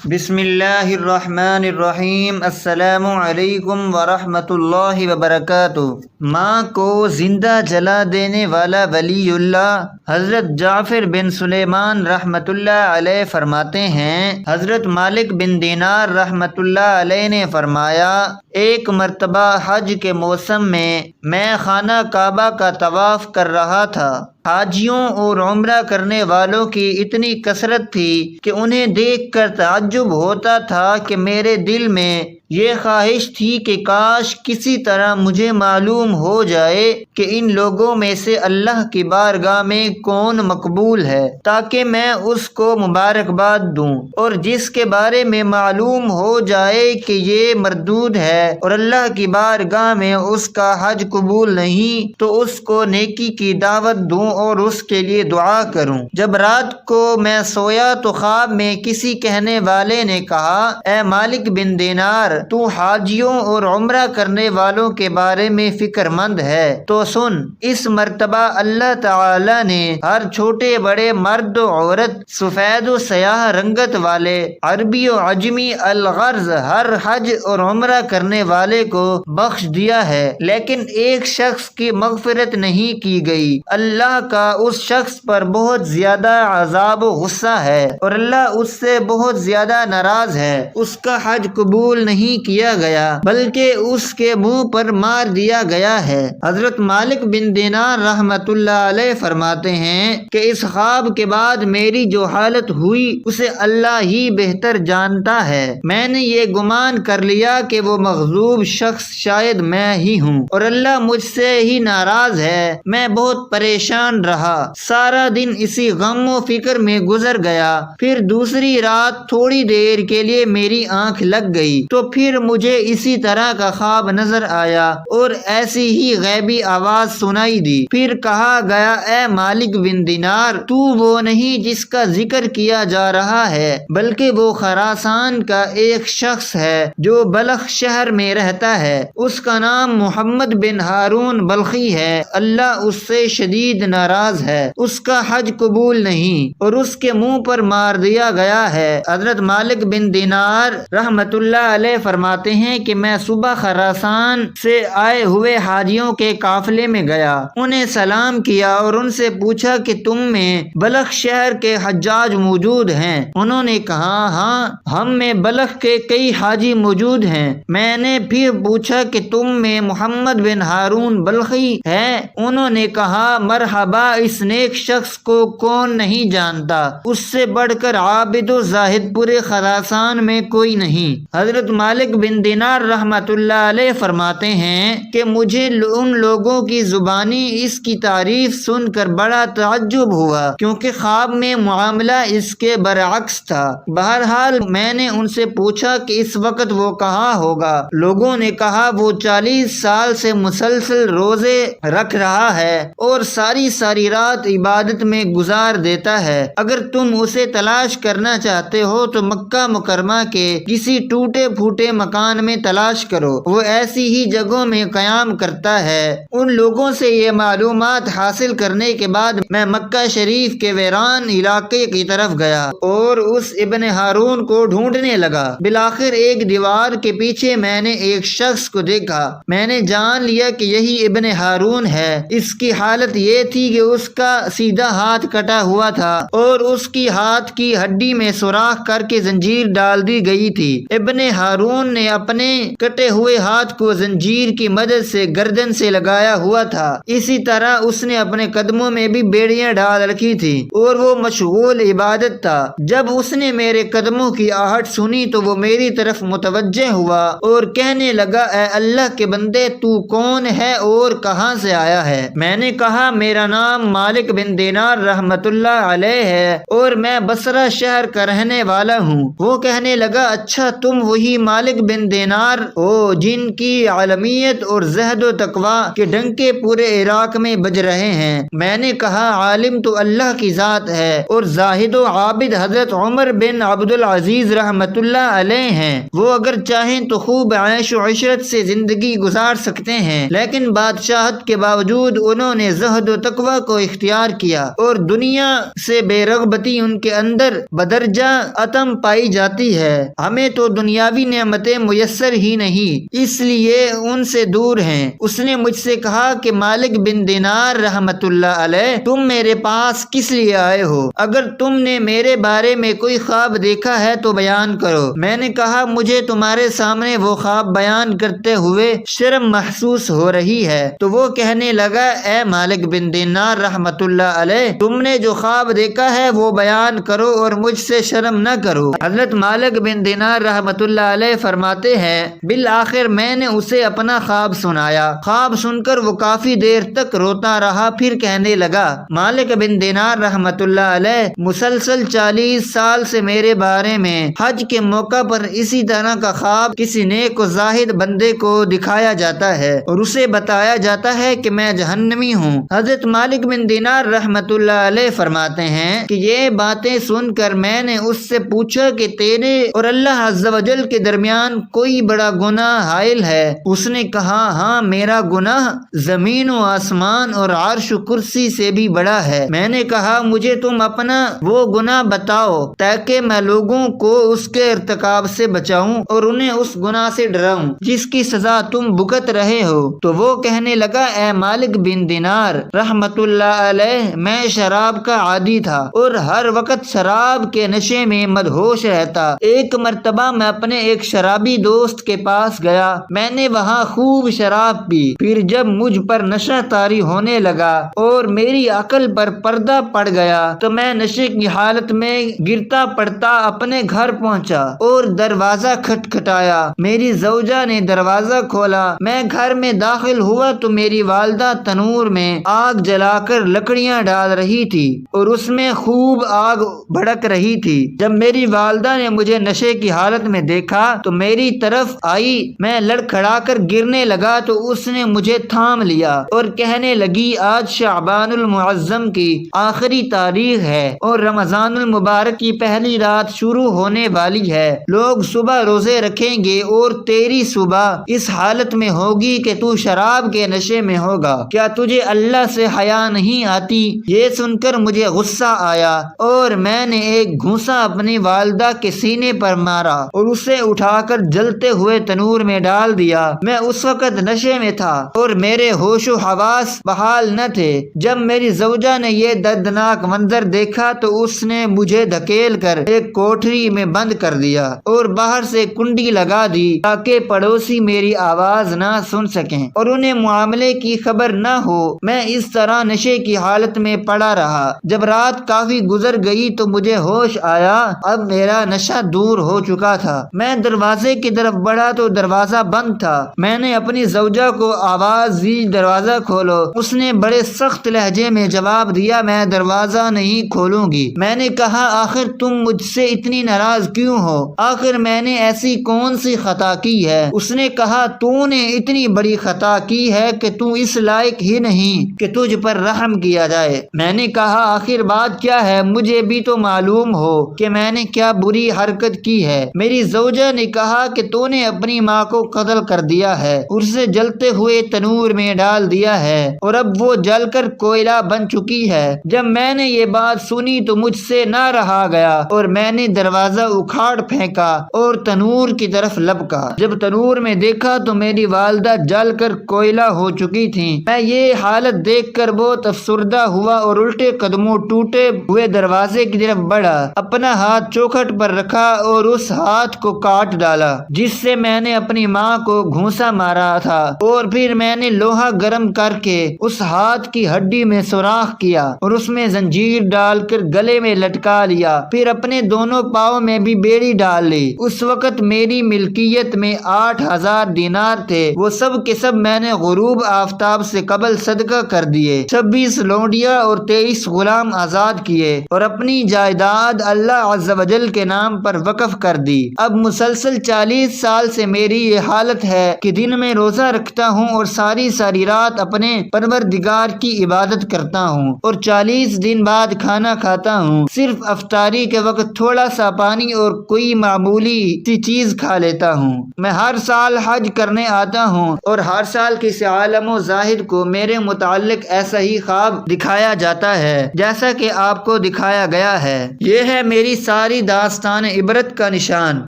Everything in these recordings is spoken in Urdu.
بسم اللہ الرحمن الرحیم۔ السلام علیکم ورحمۃ اللہ وبرکاتہ۔ ماں کو زندہ جلا دینے والا ولی اللہ حضرت جعفر بن سلیمان رحمۃ اللہ علیہ فرماتے ہیں، حضرت مالک بن دینار رحمۃ اللہ علیہ نے فرمایا، ایک مرتبہ حج کے موسم میں خانہ کعبہ کا طواف کر رہا تھا۔ حاجیوں اور عمرہ کرنے والوں کی اتنی کثرت تھی کہ انہیں دیکھ کر تعجب ہوتا تھا کہ میرے دل میں یہ خواہش تھی کہ کاش کسی طرح مجھے معلوم ہو جائے کہ ان لوگوں میں سے اللہ کی بارگاہ میں کون مقبول ہے، تاکہ میں اس کو مبارکباد دوں، اور جس کے بارے میں معلوم ہو جائے کہ یہ مردود ہے اور اللہ کی بارگاہ میں اس کا حج قبول نہیں، تو اس کو نیکی کی دعوت دوں اور اس کے لیے دعا کروں۔ جب رات کو میں سویا تو خواب میں کسی کہنے والے نے کہا، اے مالک بن دینار، تو حاجیوں اور عمرہ کرنے والوں کے بارے میں فکر مند ہے تو سن، اس مرتبہ اللہ تعالی نے ہر چھوٹے بڑے مرد و عورت، سفید و سیاہ رنگت والے، عربی و عجمی، الغرض ہر حج اور عمرہ کرنے والے کو بخش دیا ہے، لیکن ایک شخص کی مغفرت نہیں کی گئی۔ اللہ کا اس شخص پر بہت زیادہ عذاب و غصہ ہے اور اللہ اس سے بہت زیادہ ناراض ہے۔ اس کا حج قبول نہیں کیا گیا بلکہ اس کے منہ پر مار دیا گیا ہے۔ حضرت مالک بن دینار رحمت اللہ علیہ فرماتے ہیں کہ اس خواب کے بعد میری جو حالت ہوئی اسے اللہ ہی بہتر جانتا ہے۔ میں نے یہ گمان کر لیا کہ وہ مغضوب شخص شاید میں ہی ہوں اور اللہ مجھ سے ہی ناراض ہے۔ میں بہت پریشان رہا، سارا دن اسی غم و فکر میں گزر گیا۔ پھر دوسری رات تھوڑی دیر کے لیے میری آنکھ لگ گئی تو پھر مجھے اسی طرح کا خواب نظر آیا اور ایسی ہی غیبی آواز سنائی دی۔ پھر کہا گیا، اے مالک بن دینار، تو وہ نہیں جس کا ذکر کیا جا رہا ہے، بلکہ وہ خراسان کا ایک شخص ہے جو بلخ شہر میں رہتا ہے۔ اس کا نام محمد بن ہارون بلخی ہے۔ اللہ اس سے شدید ناراض ہے، اس کا حج قبول نہیں اور اس کے منہ پر مار دیا گیا ہے۔ حضرت مالک بن دینار رحمت اللہ علیہ فرماتے ہیں کہ میں صبح خراسان سے آئے ہوئے حاجیوں کے قافلے میں گیا، انہیں سلام کیا اور ان سے پوچھا کہ تم میں بلخ شہر کے حجاج موجود ہیں؟ انہوں نے کہا، ہاں، ہم میں بلخ کے کئی حاجی موجود ہیں۔ میں نے پھر پوچھا کہ تم میں محمد بن ہارون بلخی ہے؟ انہوں نے کہا، مرحبا، اس نیک شخص کو کون نہیں جانتا، اس سے بڑھ کر عابد و زاہد پورے خراسان میں کوئی نہیں۔ حضرت مالک بن دینار رحمت اللہ علیہ فرماتے ہیں کہ مجھے ان لوگوں کی زبانی اس کی تعریف سن کر بڑا تعجب ہوا، کیونکہ خواب میں معاملہ اس کے برعکس تھا۔ بہرحال میں نے ان سے پوچھا کہ اس وقت وہ کہاں ہوگا؟ لوگوں نے کہا، وہ 40 سال سے مسلسل روزے رکھ رہا ہے اور ساری رات عبادت میں گزار دیتا ہے۔ اگر تم اسے تلاش کرنا چاہتے ہو تو مکہ مکرمہ کے کسی ٹوٹے پھوٹے مکان میں تلاش کرو، وہ ایسی ہی جگہوں میں قیام کرتا ہے۔ ان لوگوں سے یہ معلومات حاصل کرنے کے بعد میں مکہ شریف کے ویران علاقے کی طرف گیا اور اس ابن ہارون کو ڈھونڈنے لگا۔ بالآخر ایک دیوار کے پیچھے میں نے ایک شخص کو دیکھا، میں نے جان لیا کہ یہی ابن ہارون ہے۔ اس کی حالت یہ تھی کہ اس کا سیدھا ہاتھ کٹا ہوا تھا اور اس کی ہاتھ کی ہڈی میں سوراخ کر کے زنجیر ڈال دی گئی تھی۔ ابن ہارون نے اپنے کٹے ہوئے ہاتھ کو زنجیر کی مدد سے گردن سے لگایا ہوا تھا، اسی طرح اس نے اپنے قدموں میں بھی بیڑیاں ڈال رکھی تھی اور وہ مشغول عبادت تھا۔ جب اس نے میرے قدموں کی آہٹ سنی تو وہ میری طرف متوجہ ہوا اور کہنے لگا، اے اللہ کے بندے، تو کون ہے اور کہاں سے آیا ہے؟ میں نے کہا، میرا نام مالک بن دینار رحمت اللہ علیہ ہے اور میں بصرہ شہر کا رہنے والا ہوں۔ وہ کہنے لگا، اچھا، تم وہی مالک مالک بن دینار ہو جن کی عالمیت اور زہد و تقوی کے ڈنکے پورے عراق میں بج رہے ہیں۔ میں نے کہا عالم تو اللہ کی ذات ہے اور زاہد و عابد حضرت عمر بن عبدالعزیز رحمت اللہ علیہ ہیں، وہ اگر چاہیں تو خوب عیش و عشرت سے زندگی گزار سکتے ہیں، لیکن بادشاہت کے باوجود انہوں نے زہد و تقوی کو اختیار کیا اور دنیا سے بے رغبتی ان کے اندر بدرجہ عتم پائی جاتی ہے۔ ہمیں تو دنیاوی نعمتیں میسر ہی نہیں، اس لیے ان سے دور ہیں۔ اس نے مجھ سے کہا کہ مالک بن دینار رحمت اللہ علیہ، تم میرے پاس کس لیے آئے ہو؟ اگر تم نے میرے بارے میں کوئی خواب دیکھا ہے تو بیان کرو۔ میں نے کہا مجھے تمہارے سامنے وہ خواب بیان کرتے ہوئے شرم محسوس ہو رہی ہے۔ تو وہ کہنے لگا اے مالک بن دینار رحمت اللہ علیہ، تم نے جو خواب دیکھا ہے وہ بیان کرو اور مجھ سے شرم نہ کرو۔ حضرت مالک بن دینار رحمت اللہ علیہ فرماتے ہیں بالآخر میں نے اسے اپنا خواب سنایا۔ خواب سن کر وہ کافی دیر تک روتا رہا، پھر کہنے لگا مالک بن دینار رحمت اللہ علیہ، مسلسل 40 سال سے میرے بارے میں حج کے موقع پر اسی طرح کا خواب کسی نیک و زاہد بندے کو دکھایا جاتا ہے اور اسے بتایا جاتا ہے کہ میں جہنمی ہوں۔ حضرت مالک بن دینار رحمت اللہ علیہ فرماتے ہیں کہ یہ باتیں سن کر میں نے اس سے پوچھا کہ تیرے اور اللہ عز و جل کے درمیان کوئی بڑا گناہ حائل ہے؟ اس نے کہا ہاں، میرا گناہ زمین و آسمان اور عرش و کرسی سے بھی بڑا ہے۔ میں نے کہا مجھے تم اپنا وہ گناہ بتاؤ تاکہ میں لوگوں کو اس کے ارتکاب سے بچاؤں اور انہیں اس گناہ سے ڈراؤں جس کی سزا تم بھگت رہے ہو۔ تو وہ کہنے لگا اے مالک بن دینار رحمت اللہ علیہ، میں شراب کا عادی تھا اور ہر وقت شراب کے نشے میں مدہوش رہتا۔ ایک مرتبہ میں اپنے ایک شرابی دوست کے پاس گیا، میں نے وہاں خوب شراب پی، پھر جب مجھ پر نشہ طاری ہونے لگا اور میری عقل پر پردہ پڑ گیا تو میں نشے کی حالت میں گرتا پڑتا اپنے گھر پہنچا اور دروازہ کھٹکھٹایا۔ میری زوجہ نے دروازہ کھولا، میں گھر میں داخل ہوا تو میری والدہ تنور میں آگ جلا کر لکڑیاں ڈال رہی تھی اور اس میں خوب آگ بھڑک رہی تھی۔ جب میری والدہ نے مجھے نشے کی حالت میں دیکھا تو میری طرف آئی، میں لڑکھڑا کر گرنے لگا تو اس نے مجھے تھام لیا اور کہنے لگی آج شعبان المعظم کی آخری تاریخ ہے اور رمضان المبارک کی پہلی رات شروع ہونے والی ہے۔ لوگ صبح روزے رکھیں گے اور تیری صبح اس حالت میں ہوگی کہ تو شراب کے نشے میں ہوگا۔ کیا تجھے اللہ سے حیا نہیں آتی؟ یہ سن کر مجھے غصہ آیا اور میں نے ایک گھونسا اپنی والدہ کے سینے پر مارا اور اسے اٹھا کر جلتے ہوئے تنور میں ڈال دیا۔ میں اس وقت نشے میں تھا اور میرے ہوش و حواس بحال نہ تھے۔ جب میری زوجہ نے یہ دردناک منظر دیکھا تو اس نے مجھے دھکیل کر ایک کوٹھری میں بند کر دیا اور باہر سے کنڈی لگا دی تاکہ پڑوسی میری آواز نہ سن سکیں اور انہیں معاملے کی خبر نہ ہو۔ میں اس طرح نشے کی حالت میں پڑا رہا۔ جب رات کافی گزر گئی تو مجھے ہوش آیا، اب میرا نشہ دور ہو چکا تھا۔ میں دروازے کی طرف بڑھا تو دروازہ بند تھا۔ میں نے اپنی زوجہ کو آواز دی دروازہ کھولو۔ اس نے بڑے سخت لہجے میں جواب دیا میں دروازہ نہیں کھولوں گی۔ میں نے کہا آخر تم مجھ سے اتنی ناراض کیوں ہو؟ آخر میں نے ایسی کون سی خطا کی ہے؟ اس نے کہا تو نے اتنی بڑی خطا کی ہے کہ تو اس لائق ہی نہیں کہ تجھ پر رحم کیا جائے۔ میں نے کہا آخر بات کیا ہے؟ مجھے بھی تو معلوم ہو کہ میں نے کیا بری حرکت کی ہے۔ میری زوجہ نے کہا کہ تو نے اپنی ماں کو قتل کر دیا ہے، اسے جلتے ہوئے تنور میں ڈال دیا ہے اور اب وہ جل کر کوئلہ بن چکی ہے۔ جب میں نے یہ بات سنی تو مجھ سے نہ رہا گیا اور میں نے دروازہ اکھاڑ پھینکا اور تنور کی طرف لپکا۔ جب تنور میں دیکھا تو میری والدہ جل کر کوئلہ ہو چکی تھیں۔ میں یہ حالت دیکھ کر بہت افسردہ ہوا اور الٹے قدموں ٹوٹے ہوئے دروازے کی طرف بڑھا، اپنا ہاتھ چوکھٹ پر رکھا اور اس ہاتھ کو کاٹ ڈالا جس سے میں نے اپنی ماں کو گھونسا مارا تھا، اور پھر میں نے لوہا گرم کر کے اس ہاتھ کی ہڈی میں سوراخ کیا اور اس میں زنجیر ڈال کر گلے میں لٹکا لیا، پھر اپنے دونوں پاؤں میں بھی بیڑی ڈال لی۔ اس وقت میری ملکیت میں 8000 دینار تھے، وہ سب کے سب میں نے غروب آفتاب سے قبل صدقہ کر دیے۔ 26 لونڈیاں اور 23 غلام آزاد کیے اور اپنی جائیداد اللہ عز و جل کے نام پر وقف کر دی۔ اب مسلسل مسلسل 40 سال سے میری یہ حالت ہے کہ دن میں روزہ رکھتا ہوں اور ساری ساری رات اپنے پروردگار کی عبادت کرتا ہوں اور 40 دن بعد کھانا کھاتا ہوں۔ صرف افطاری کے وقت تھوڑا سا پانی اور کوئی معمولی سی چیز کھا لیتا ہوں۔ میں ہر سال حج کرنے آتا ہوں اور ہر سال کسی عالم و زاہد کو میرے متعلق ایسا ہی خواب دکھایا جاتا ہے جیسا کہ آپ کو دکھایا گیا ہے۔ یہ ہے میری ساری داستان عبرت کا نشان۔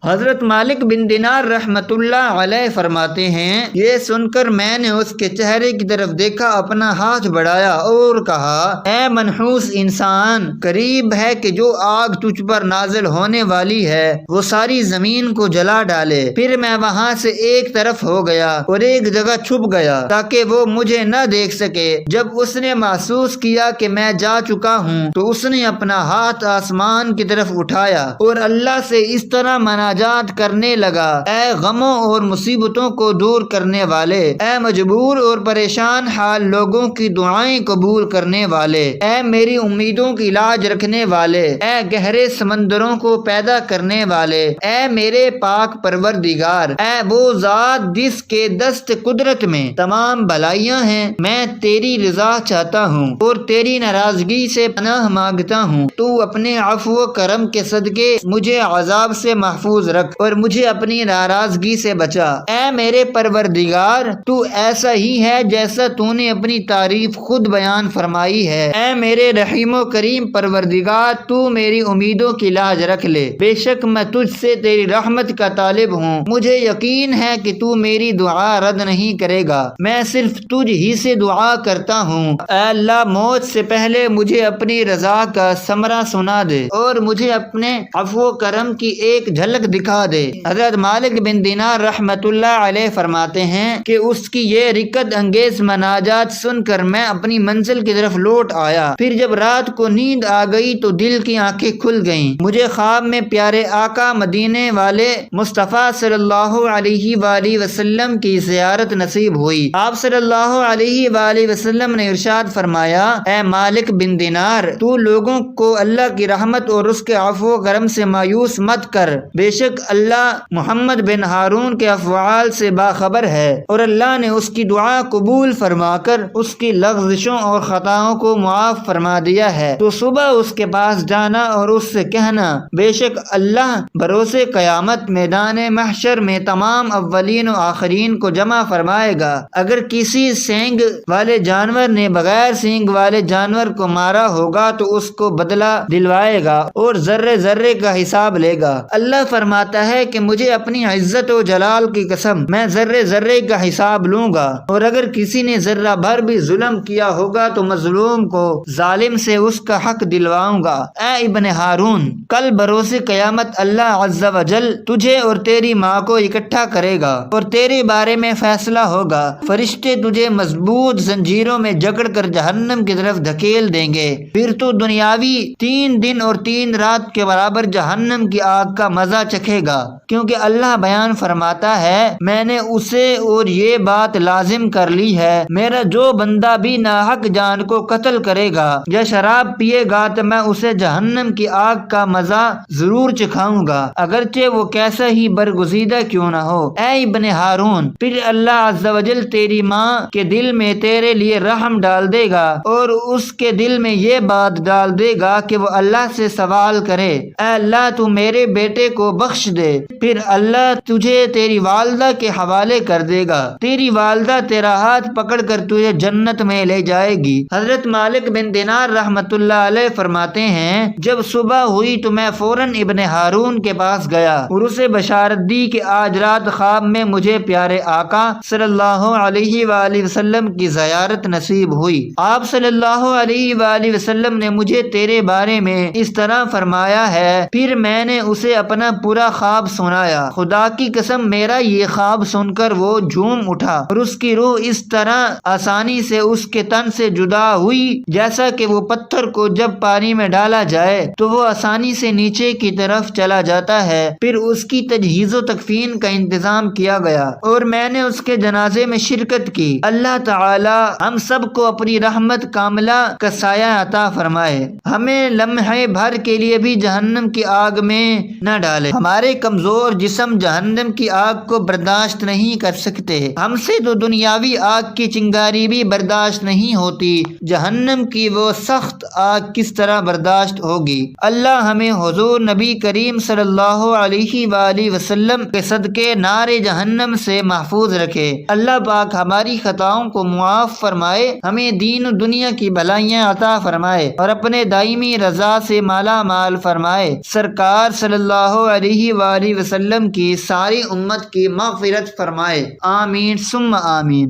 حضرت مالک بن دینار رحمت اللہ علیہ فرماتے ہیں، یہ سن کر میں نے اس کے چہرے کی طرف دیکھا، اپنا ہاتھ بڑھایا اور کہا، اے منحوس انسان، قریب ہے کہ جو آگ تجھ پر نازل ہونے والی ہے وہ ساری زمین کو جلا ڈالے۔ پھر میں وہاں سے ایک طرف ہو گیا اور ایک جگہ چھپ گیا تاکہ وہ مجھے نہ دیکھ سکے۔ جب اس نے محسوس کیا کہ میں جا چکا ہوں تو اس نے اپنا ہاتھ آسمان کی طرف اٹھایا اور اللہ سے اس طرح مناجات کرنے لگا، اے غموں اور مصیبتوں کو دور کرنے والے، اے مجبور اور پریشان حال لوگوں کی دعائیں قبول کرنے والے، اے میری امیدوں کی لاج رکھنے والے، اے گہرے سمندروں کو پیدا کرنے والے، اے میرے پاک پروردگار، اے وہ ذات جس کے دست قدرت میں تمام بھلائیاں ہیں، میں تیری رضا چاہتا ہوں اور تیری ناراضگی سے پناہ مانگتا ہوں۔ تو اپنے عفو و کرم کے صدقے مجھے عذاب سے محفوظ رکھ اور مجھے اپنی ناراضگی سے بچا۔ اے میرے پروردگار، تو ایسا ہی ہے جیسا تو نے اپنی تعریف خود بیان فرمائی ہے۔ اے میرے رحیم و کریم پروردگار، تو میری امیدوں کی لاج رکھ لے۔ بے شک میں تجھ سے تیری رحمت کا طالب ہوں، مجھے یقین ہے کہ تو میری دعا رد نہیں کرے گا، میں صرف تجھ ہی سے دعا کرتا ہوں۔ اے اللہ، موت سے پہلے مجھے اپنی رضا کا ثمرہ سنا دے اور مجھے اپنے عفو و کرم کی ایک جھلک دکھا دے۔ حضرت مالک بن دینار رحمت اللہ علیہ فرماتے ہیں کہ اس کی یہ رکت انگیز مناجات سن کر میں اپنی منزل کی طرف لوٹ آیا۔ پھر جب رات کو نیند آ گئی تو دل کی آنکھیں کھل گئیں۔ مجھے خواب میں پیارے آقا مدینے والے مصطفیٰ صلی اللہ علیہ وآلہ وسلم کی زیارت نصیب ہوئی۔ آپ صلی اللہ علیہ وآلہ وسلم نے ارشاد فرمایا، اے مالک بن دینار، تو لوگوں کو اللہ کی رحمت اور اس کے عفو و کرم سے مایوس مت کر، بے شک اللہ محمد بن ہارون کے افعال سے باخبر ہے اور اللہ نے اس کی دعا قبول فرما کر اس کی لغزشوں اور خطاؤں کو معاف فرما دیا ہے۔ تو صبح اس کے پاس جانا اور اس سے کہنا، بے شک اللہ بروز قیامت میدان محشر میں تمام اولین و آخرین کو جمع فرمائے گا۔ اگر کسی سینگ والے جانور نے بغیر سینگ والے جانور کو مارا ہوگا تو اس کو بدلہ دلوائے گا اور ذرے ذرے کا حساب لے گا۔ اللہ فرماتا ہے کہ مجھے اپنی عزت و جلال کی قسم، میں ذرے ذرے کا حساب لوں گا، اور اگر کسی نے ذرہ بھر بھی ظلم کیا ہوگا تو مظلوم کو ظالم سے اس کا حق دلواؤں گا۔ اے ابن ہارون، کل بروز قیامت اللہ عز و جل تجھے اور تیری ماں کو اکٹھا کرے گا اور تیرے بارے میں فیصلہ ہوگا۔ فرشتے تجھے مضبوط زنجیروں میں جکڑ کر جہنم کی طرف دھکیل دیں گے، پھر تو دنیاوی 3 دن اور 3 رات کے برابر جہنم کی آگ کا مزہ چکھے گا، کیونکہ اللہ بیان فرماتا ہے، میں نے اسے اور یہ بات لازم کر لی ہے، میرا جو بندہ بھی ناحق جان کو قتل کرے گا یا شراب پیے گا تو میں اسے جہنم کی آگ کا مزہ ضرور چکھاؤں گا، اگرچہ وہ کیسا ہی برگزیدہ کیوں نہ ہو۔ اے ابن ہارون، پھر اللہ عز و جل تیری ماں کے دل میں تیرے لیے رحم ڈال دے گا اور اس کے دل میں یہ بات ڈال دے گا کہ وہ اللہ سے سوال کرے، اے اللہ تو میرے بیٹے کو بخش دے۔ پھر اللہ تجھے تیری والدہ کے حوالے کر دے گا، تیری والدہ تیرا ہاتھ پکڑ کر تجھے جنت میں لے جائے گی۔ حضرت مالک بن دینار رحمت اللہ علیہ فرماتے ہیں، جب صبح ہوئی تو میں فوراً ابن ہارون کے پاس گیا اور اسے بشارت دی کہ آج رات خواب میں مجھے پیارے آقا صلی اللہ علیہ وآلہ وسلم کی زیارت نصیب ہوئی۔ آپ صلی اللہ علیہ وآلہ وسلم نے مجھے تیرے بارے میں اس طرح فرمایا ہے۔ پھر میں نے اسے اپنا پورا خواب سنایا۔ خدا کی قسم میرا یہ خواب سن کر وہ جھوم اٹھا اور اس کی روح اس طرح آسانی سے اس کے تن سے جدا ہوئی جیسا کہ وہ پتھر کو جب پانی میں ڈالا جائے تو وہ آسانی سے نیچے کی طرف چلا جاتا ہے۔ پھر اس کی تجہیز و تکفین کا انتظام کیا گیا اور میں نے اس کے جنازے میں شرکت کی۔ اللہ تعالی ہم سب کو اپنی رحمت کاملہ کا سایہ عطا فرمائے، ہمیں لمحے بھر کے لیے بھی جہنم کی آگ میں نہ ڈالے۔ ہمارے کمزور روح اور جسم جہنم کی آگ کو برداشت نہیں کر سکتے۔ ہم سے تو دنیاوی آگ کی چنگاری بھی برداشت نہیں ہوتی، جہنم کی وہ سخت آگ کس طرح برداشت ہوگی۔ اللہ ہمیں حضور نبی کریم صلی اللہ علیہ وآلہ وسلم کے صدقے نار جہنم سے محفوظ رکھے۔ اللہ پاک ہماری خطاؤں کو معاف فرمائے، ہمیں دین و دنیا کی بھلائیاں عطا فرمائے اور اپنے دائمی رضا سے مالا مال فرمائے۔ سرکار صلی اللہ علیہ وآلہ وسلم کی ساری امت کی مغفرت فرمائے، آمین ثم آمین۔